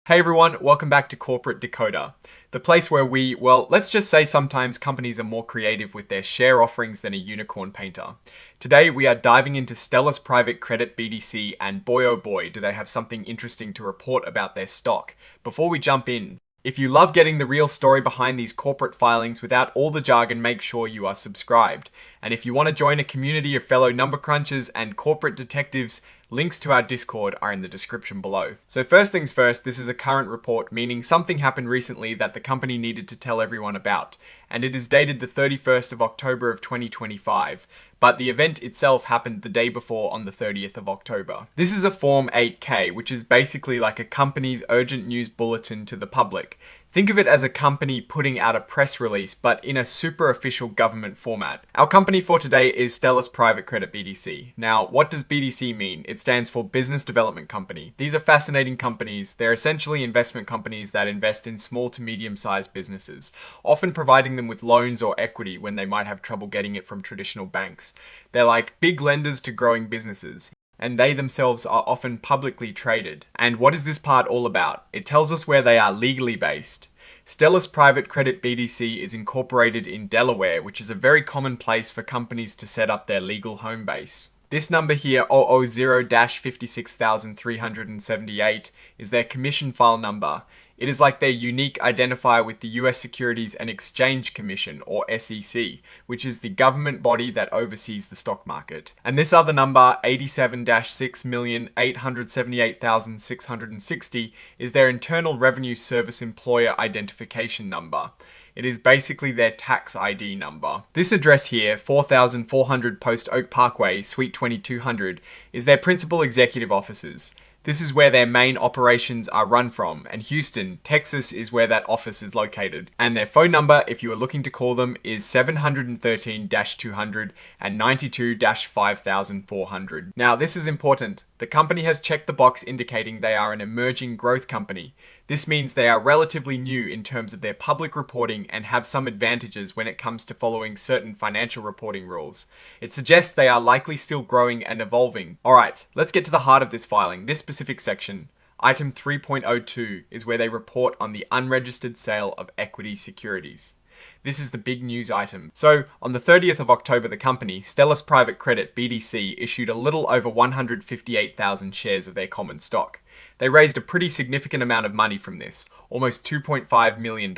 Hey everyone, welcome back to Corporate Decoder, the place where let's just say sometimes companies are more creative with their share offerings than a unicorn painter. Today we are diving into Stellus Private Credit BDC, and boy oh boy do they have something interesting to report about their stock. Before we jump in, if you love getting the real story behind these corporate filings without all the jargon, make sure you are subscribed. And if you want to join a community of fellow number crunchers and corporate detectives, links to our Discord are in the description below. So first things first, this is a current report, meaning something happened recently that the company needed to tell everyone about, and it is dated the 31st of October of 2025, but the event itself happened the day before on the 30th of October. This is a Form 8K, which is basically like a company's urgent news bulletin to the public. Think of it as a company putting out a press release, but in a super official government format. Our company for today is Stellus Private Credit BDC. Now, what does BDC mean? It stands for Business Development Company. These are fascinating companies. They're essentially investment companies that invest in small to medium-sized businesses, often providing them with loans or equity when they might have trouble getting it from traditional banks. They're like big lenders to growing businesses, and they themselves are often publicly traded. And what is this part all about? It tells us where they are legally based. Stellus Private Credit BDC is incorporated in Delaware, which is a very common place for companies to set up their legal home base. This number here, 000-56378, is their commission file number. It is like their unique identifier with the US Securities and Exchange Commission, or SEC, which is the government body that oversees the stock market. And this other number, 87-6,878,660, is their Internal Revenue Service Employer Identification number. It is basically their tax ID number. This address here, 4400 Post Oak Parkway, Suite 2200, is their principal executive offices. This is where their main operations are run from, and Houston, Texas is where that office is located. And their phone number, if you are looking to call them, is 713-200 and 92-5400. Now, this is important. The company has checked the box indicating they are an emerging growth company. This means they are relatively new in terms of their public reporting and have some advantages when it comes to following certain financial reporting rules. It suggests they are likely still growing and evolving. Alright, let's get to the heart of this filing, this specific section. Item 3.02 is where they report on the unregistered sale of equity securities. This is the big news item. So, on the 30th of October, the company, Stellus Private Credit BDC, issued a little over 158,000 shares of their common stock. They raised a pretty significant amount of money from this, almost $2.5 million.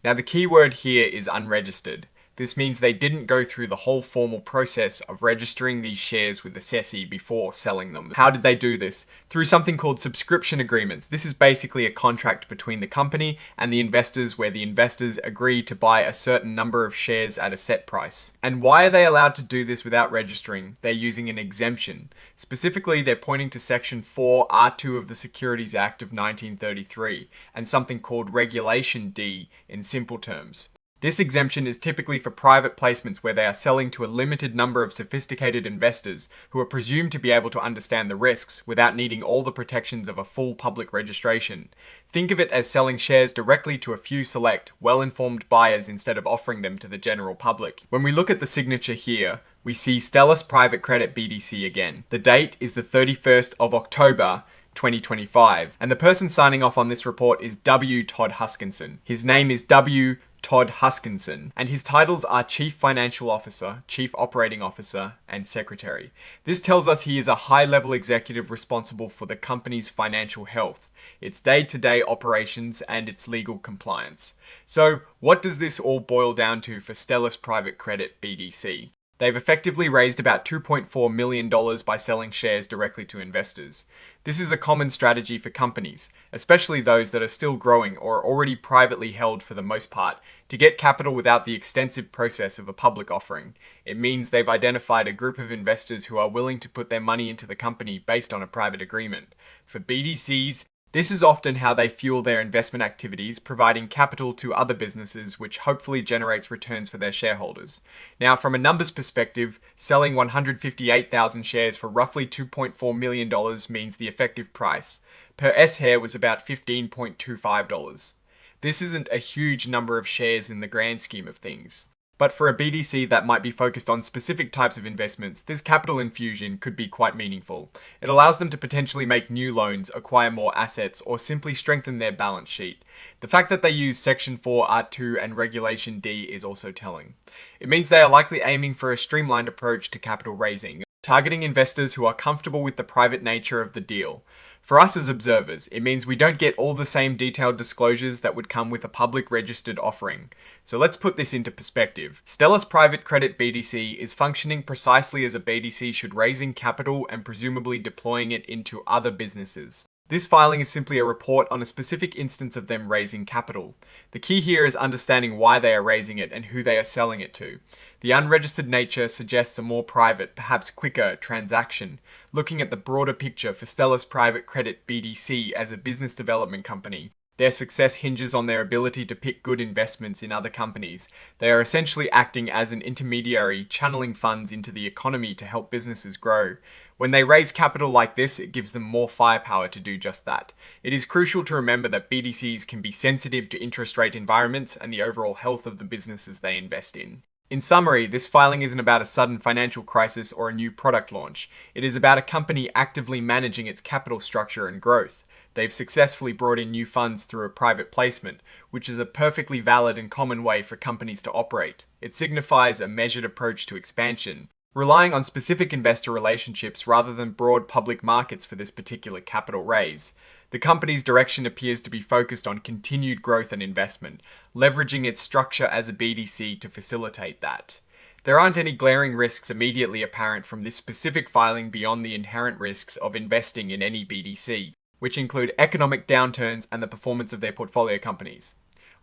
Now, the key word here is unregistered. This means they didn't go through the whole formal process of registering these shares with the SEC before selling them. How did they do this? Through something called subscription agreements. This is basically a contract between the company and the investors where the investors agree to buy a certain number of shares at a set price. And why are they allowed to do this without registering? They're using an exemption. Specifically, they're pointing to Section 4 R2 of the Securities Act of 1933 and something called Regulation D in simple terms. This exemption is typically for private placements where they are selling to a limited number of sophisticated investors who are presumed to be able to understand the risks without needing all the protections of a full public registration. Think of it as selling shares directly to a few select, well-informed buyers instead of offering them to the general public. When we look at the signature here, we see Stellus Private Credit BDC again. The date is the 31st of October, 2025, and the person signing off on this report is W. Todd Huskinson. His name is W. Todd Huskinson, and his titles are Chief Financial Officer, Chief Operating Officer, and Secretary. This tells us he is a high-level executive responsible for the company's financial health, its day-to-day operations, and its legal compliance. So, what does this all boil down to for Stellus Private Credit BDC? They've effectively raised about $2.4 million by selling shares directly to investors. This is a common strategy for companies, especially those that are still growing or are already privately held for the most part, to get capital without the extensive process of a public offering. It means they've identified a group of investors who are willing to put their money into the company based on a private agreement. For BDCs, this is often how they fuel their investment activities, providing capital to other businesses, which hopefully generates returns for their shareholders. Now, from a numbers perspective, selling 158,000 shares for roughly $2.4 million means the effective price per S-share was about $15.25. This isn't a huge number of shares in the grand scheme of things. But for a BDC that might be focused on specific types of investments, this capital infusion could be quite meaningful. It allows them to potentially make new loans, acquire more assets, or simply strengthen their balance sheet. The fact that they use Section 4 R2 and Regulation D is also telling. It means they are likely aiming for a streamlined approach to capital raising, targeting investors who are comfortable with the private nature of the deal. For us as observers, it means we don't get all the same detailed disclosures that would come with a public registered offering. So let's put this into perspective. Stellus Private Credit BDC is functioning precisely as a BDC should, raising capital and presumably deploying it into other businesses. This filing is simply a report on a specific instance of them raising capital. The key here is understanding why they are raising it and who they are selling it to. The unregistered nature suggests a more private, perhaps quicker, transaction. Looking at the broader picture for Stellus Private Credit BDC as a business development company, their success hinges on their ability to pick good investments in other companies. They are essentially acting as an intermediary, channeling funds into the economy to help businesses grow. When they raise capital like this, it gives them more firepower to do just that. It is crucial to remember that BDCs can be sensitive to interest rate environments and the overall health of the businesses they invest in. In summary, this filing isn't about a sudden financial crisis or a new product launch. It is about a company actively managing its capital structure and growth. They've successfully brought in new funds through a private placement, which is a perfectly valid and common way for companies to operate. It signifies a measured approach to expansion, relying on specific investor relationships rather than broad public markets for this particular capital raise. The company's direction appears to be focused on continued growth and investment, leveraging its structure as a BDC to facilitate that. There aren't any glaring risks immediately apparent from this specific filing beyond the inherent risks of investing in any BDC, which include economic downturns and the performance of their portfolio companies.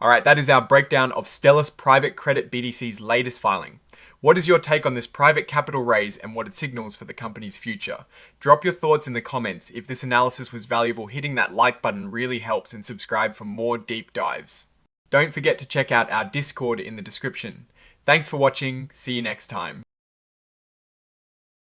Alright, that is our breakdown of Stellus Private Credit BDC's latest filing. What is your take on this private capital raise and what it signals for the company's future? Drop your thoughts in the comments. If this analysis was valuable, hitting that like button really helps, and subscribe for more deep dives. Don't forget to check out our Discord in the description. Thanks for watching, see you next time.